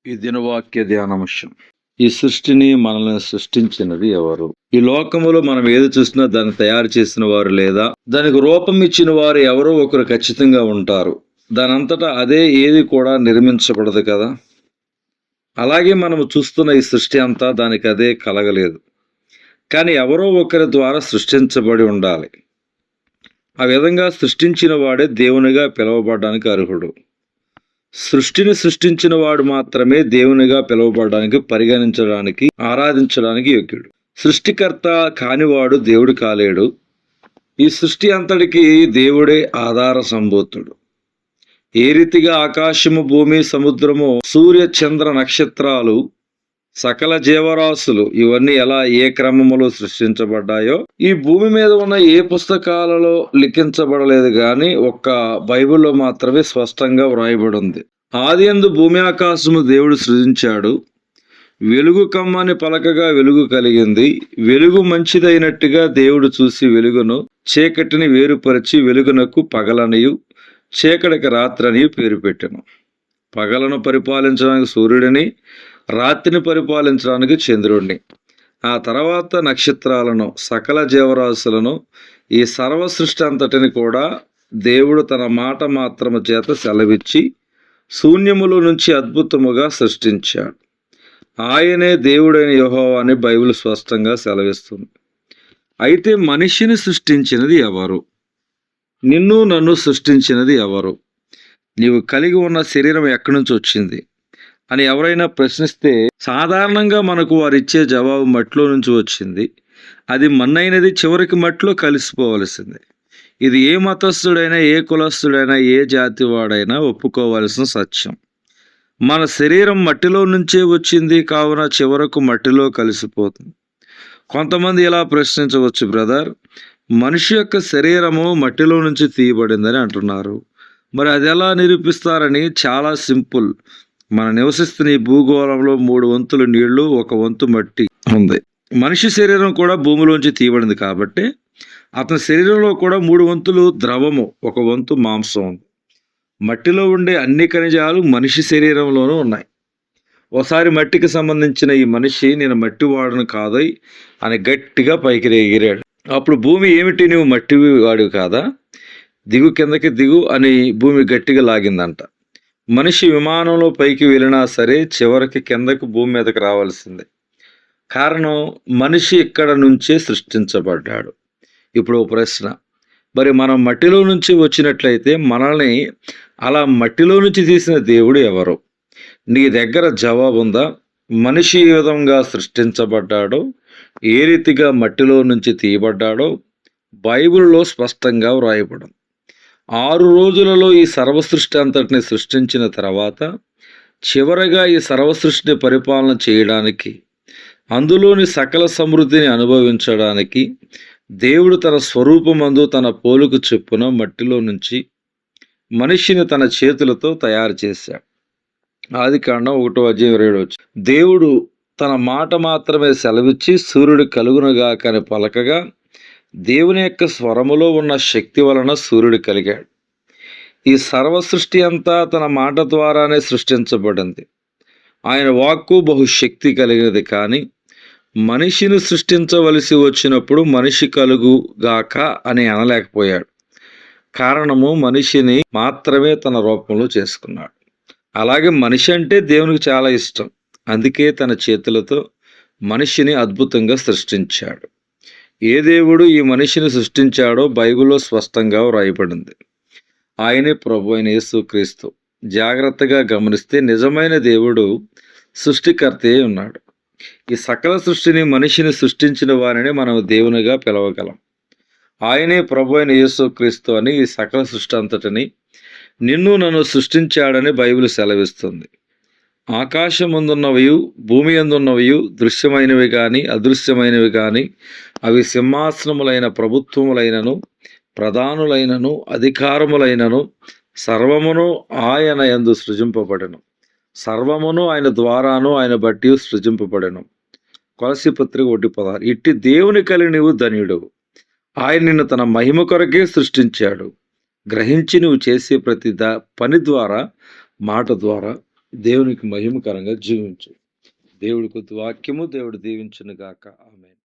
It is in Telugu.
ఈ దినవాక్య ధ్యానాంశం. ఈ సృష్టిని మనల్ని సృష్టించినది ఎవరు? ఈ లోకములో మనం ఏది చూసినా దాన్ని తయారు చేసిన వారు లేదా దానికి రూపం ఇచ్చిన వారు ఎవరో ఒకరు ఖచ్చితంగా ఉంటారు. దానంతటా అదే ఏది కూడా నిర్మించబడదు కదా. అలాగే మనము చూస్తున్న ఈ సృష్టి అంతా దానికి అదే కలగలేదు, కానీ ఎవరో ఒకరి ద్వారా సృష్టించబడి ఉండాలి. ఆ విధంగా సృష్టించిన వాడే దేవునిగా పిలువబడడానికి అర్హుడు. సృష్టిని సృష్టించిన వాడు మాత్రమే దేవునిగా పిలువబడడానికి, పరిగణించడానికి, ఆరాధించడానికి యోగ్యుడు. సృష్టికర్త కానివాడు దేవుడు కాలేడు. ఈ సృష్టి అంతటికి దేవుడే ఆధార సంభూతుడు. ఏ రీతిగా ఆకాశము, భూమి, సముద్రము, సూర్య, చంద్ర, నక్షత్రాలు, సకల జీవరాశులు ఇవన్నీ ఎలా ఏ క్రమములో సృష్టించబడ్డాయో ఈ భూమి మీద ఉన్న ఏ పుస్తకాలలో లిఖించబడలేదు, కానీ ఒక్క బైబిల్లో మాత్రమే స్పష్టంగా వ్రాయబడి ఉంది. ఆదియందు భూమి ఆకాశము దేవుడు సృజించాడు. వెలుగు కమ్మని పలకగా వెలుగు కలిగింది. వెలుగు మంచిదైనట్టుగా దేవుడు చూసి వెలుగును, చీకటిని వేరుపరిచి వెలుగునకు పగలనియు, చీకటికి రాత్రని పేరు పెట్టెను. పగలను పరిపాలించడానికి సూర్యుడిని, రాత్రిని పరిపాలించడానికి చంద్రుడిని, ఆ తర్వాత నక్షత్రాలను, సకల జీవరాశులను, ఈ సర్వ సృష్టి అంతటిని కూడా దేవుడు తన మాట మాత్రము చేత సెలవిచ్చి శూన్యములో నుంచి అద్భుతముగా సృష్టించాడు. ఆయనే దేవుడైన యెహోవా అని బైబిల్ స్పష్టంగా సెలవిస్తుంది. అయితే మనిషిని సృష్టించినది ఎవరు? నిన్ను నన్ను సృష్టించినది ఎవరు? నీవు కలిగి ఉన్న శరీరం ఎక్కడి నుంచి వచ్చింది అని ఎవరైనా ప్రశ్నిస్తే సాధారణంగా మనకు వారిచ్చే జవాబు మట్టిలో నుంచి వచ్చింది, అది మన్నైనది, చివరికి మట్టిలో కలిసిపోవలసింది. ఇది ఏ మతస్థుడైనా, ఏ కులస్థుడైనా, ఏ జాతి వాడైనా ఒప్పుకోవలసిన సత్యం. మన శరీరం మట్టిలో నుంచే వచ్చింది కావున చివరకు మట్టిలో కలిసిపోతుంది. కొంతమంది ఇలా ప్రశ్నించవచ్చు, బ్రదర్, మనిషి యొక్క శరీరము మట్టిలో నుంచి తీయబడిందని అంటున్నారు, మరి అది ఎలా నిరూపిస్తారని. చాలా సింపుల్. మనం నివసిస్తున్న ఈ భూగోళంలో 3 వంతులు నీళ్లు, 1 వంతు మట్టి ఉంది. మనిషి శరీరం కూడా భూమిలోంచి తీయబడింది కాబట్టి అతని శరీరంలో కూడా 3 వంతులు ద్రవము, 1 వంతు మాంసం ఉంది. మట్టిలో ఉండే అన్ని ఖనిజాలు మనిషి శరీరంలోనూ ఉన్నాయి. ఒకసారి మట్టికి సంబంధించిన ఈ మనిషి నేను మట్టి వాడను కాదోయ్ అని గట్టిగా పైకి ఎగిరాడు. అప్పుడు భూమి, ఏమిటి నువ్వు మట్టి వాడివి కాదా, దిగు, కిందకి దిగు అని భూమి గట్టిగా లాగిందంట. మనిషి విమానంలో పైకి వెళ్ళినా సరే చివరికి కిందకి భూమి మీదకి రావాల్సిందే. కారణం, మనిషి ఇక్కడ నుంచే సృష్టించబడ్డాడు. ఇప్పుడు ఓ ప్రశ్న, మరి మనం మట్టిలో నుంచి వచ్చినట్లయితే మనల్ని అలా మట్టిలో నుంచి తీసిన దేవుడు ఎవరు? నీ దగ్గర జవాబు ఉందా? మనిషి ఏ విధంగా సృష్టించబడ్డాడో, ఏ రీతిగా మట్టిలో నుంచి తీయబడ్డాడో బైబిల్లో స్పష్టంగా వ్రాయబడింది. 6 రోజులలో ఈ సర్వసృష్టి అంతటిని సృష్టించిన తర్వాత చివరగా ఈ సర్వసృష్టిని పరిపాలన చేయడానికి, అందులోని సకల సమృద్ధిని అనుభవించడానికి దేవుడు తన స్వరూపమందు తన పోలుకు చొప్పున మట్టిలో నుంచి మనిషిని తన చేతులతో తయారు చేశాడు. ఆదికాండం 1:27. దేవుడు తన మాట మాత్రమే సెలవిచ్చి సూర్యుడు కలుగునుగాక అని పలకగా దేవుని యొక్క స్వరములో ఉన్న శక్తి వలన సూర్యుడు కలిగాడు. ఈ సర్వ సృష్టి అంతా తన మాట ద్వారానే సృష్టించబడింది. ఆయన వాక్కు బహుశక్తి కలిగినది, కానీ మనిషిని సృష్టించవలసి వచ్చినప్పుడు మనిషి కలుగుగాక అని అనలేకపోయాడు. కారణము, మనిషిని మాత్రమే తన రూపంలో చేసుకున్నాడు. అలాగే మనిషి అంటే దేవునికి చాలా ఇష్టం. అందుకే తన చేతులతో మనిషిని అద్భుతంగా సృష్టించాడు. ఏ దేవుడు ఈ మనిషిని సృష్టించాడో బైబిల్లో స్పష్టంగా వ్రాయబడింది. ఆయనే ప్రభు అయిన యేసుక్రీస్తు. జాగ్రత్తగా గమనిస్తే నిజమైన దేవుడు సృష్టికర్తే ఉన్నాడు. ఈ సకల సృష్టిని, మనిషిని సృష్టించిన వారిని మనం దేవునిగా పిలవగలం. ఆయనే ప్రభు అయిన యేసుక్రీస్తు అని ఈ సకల సృష్టి అంతటిని, నిన్ను నన్ను సృష్టించాడని బైబిల్ సెలవిస్తుంది. ఆకాశమందున్నవయు, భూమి అందున్నవయు, దృశ్యమైనవి కానీ అదృశ్యమైనవి కానీ, అవి సింహాసనములైన, ప్రభుత్వములైనను, ప్రధానులైనను, అధికారములైనను, సర్వమును ఆయన యందు సృజింపబడెను. సర్వమును ఆయన ద్వారాను ఆయన బట్టి సృజింపబడెను. కొలస్సీ పత్రిక 1:16. ఇట్టి దేవుని కలిగి నీవు ధన్యుడవు. ఆయన నిన్ను తన మహిమ కొరకే సృష్టించాడు. గ్రహించి నువ్వు చేసే ప్రతి పని ద్వారా, మాట ద్వారా దేవునికి మహిమకరంగా జీవించు. దేవుడి కొద్ది వాక్యము దేవుడు దీవించును గాక. ఆమేన్.